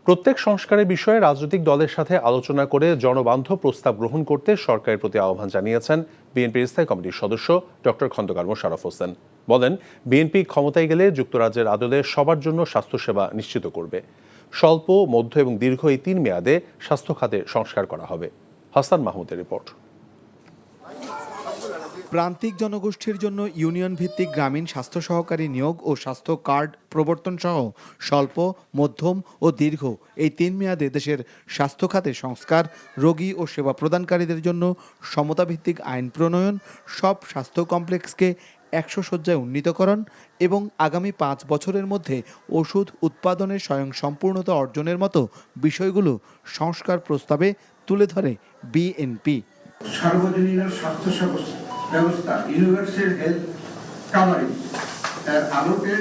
প্রত্যেক সংস্কারের বিষয়ে রাজনৈতিক দলের সাথে আলোচনা করে জনবান্ধব প্রস্তাব গ্রহণ করতে সরকারের প্রতি আহ্বান জানিয়েছেন বিএনপির স্থায়ী কমিটির সদস্য ডক্টর খন্দকার মোশাররফ হোসেন। বলেন, বিএনপি ক্ষমতায় গেলে যুক্তরাজ্যের আদলে সবার জন্য স্বাস্থ্যসেবা নিশ্চিত করবে। স্বল্প, মধ্য এবং দীর্ঘ এই 3 মেয়াদে স্বাস্থ্য খাতে সংস্কার করা হবে। হাসান মাহমুদের রিপোর্ট। প্রান্তিক জনগোষ্ঠীর জন্য ইউনিয়ন ভিত্তিক গ্রামীণ স্বাস্থ্য সহকারী নিয়োগ ও স্বাস্থ্য কার্ড প্রবর্তন সহ স্বল্প, মধ্যম ও দীর্ঘ এই 3 মেয়াদে দেশের স্বাস্থ্য খাতে সংস্কার, রোগী ও সেবা প্রদানকারীদের জন্য সমতাভিত্তিক আইন প্রণয়ন, সব স্বাস্থ্য কমপ্লেক্সকে 100 শয্যায় উন্নীতকরণ এবং আগামী 5 বছরের মধ্যে ওষুধ উৎপাদনের স্বয়ংসম্পূর্ণতা অর্জনের মতো বিষয়গুলো সংস্কার প্রস্তাবে তুলে ধরে বিএনপি। সার্বজনীন স্বাস্থ্য ব্যবস্থা ইউনিভার্সাল হেলথ কাভারেজ এর আলোকে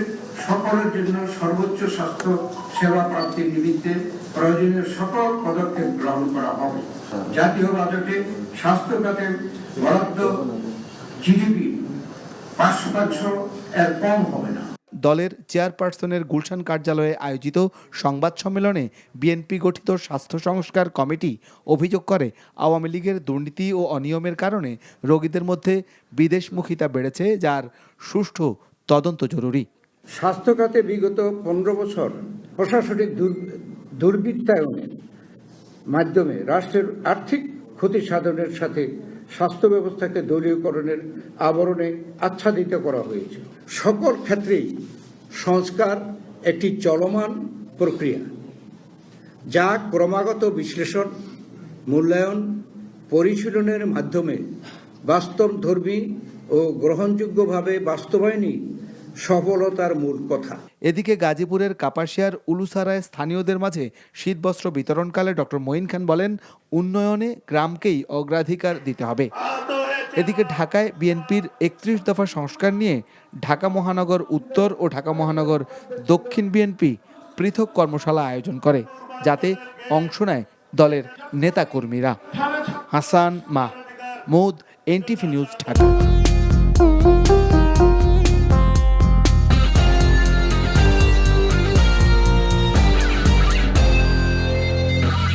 সকলের জন্য সর্বোচ্চ স্বাস্থ্য সেবা প্রাপ্তির নিমিত্তে প্রয়োজনীয় সকল পদক্ষেপ গ্রহণ করা হবে। জাতীয় বাজেটে স্বাস্থ্য খাতে বরাদ্দ জিডিপি 5% এর কম হবে না। দলের চেয়ারপারসনের গুলশান কার্যালয়ে আয়োজিত সংবাদ সম্মেলনে বিএনপি গঠিত স্বাস্থ্য সংস্কার কমিটি অভিযোগ করে, আওয়ামী লীগের দুর্নীতি ও অনিয়মের কারণে রোগীদের মধ্যে বিদেশমুখিতা বেড়েছে, যার সুষ্ঠু তদন্ত জরুরি। স্বাস্থ্য খাতে বিগত 15 বছর প্রশাসনিক দুর্বৃত্তায়নের মাধ্যমে রাষ্ট্রের আর্থিক ক্ষতি সাধনের সাথে স্বাস্থ্য ব্যবস্থাকে দলীয়করণের আবরণে আচ্ছাদিত করা হয়েছে। সকল ক্ষেত্রেই সংস্কার একটি চলমান প্রক্রিয়া, যা ক্রমাগত বিশ্লেষণ, মূল্যায়ন, পরিশীলনের মাধ্যমে বাস্তবধর্মী ও গ্রহণযোগ্যভাবে বাস্তবায়নই সফলতার মূল কথা। এদিকে গাজীপুরের কাপাসিয়ার উলুসারায় স্থানীয়দের মাঝে শীতবস্ত্র বিতরণকালে ডক্টর মঈন খান বলেন, উন্নয়নে গ্রামকেই অগ্রাধিকার দিতে হবে। এদিকে ঢাকায় বিএনপির 31 দফা সংস্কার নিয়ে ঢাকা মহানগর উত্তর ও ঢাকা মহানগর দক্ষিণ বিএনপি পৃথক কর্মশালা আয়োজন করে, যাতে অংশ নেয় দলের নেতাকর্মীরা। Hasan Mahmud, NTV news, Dhaka.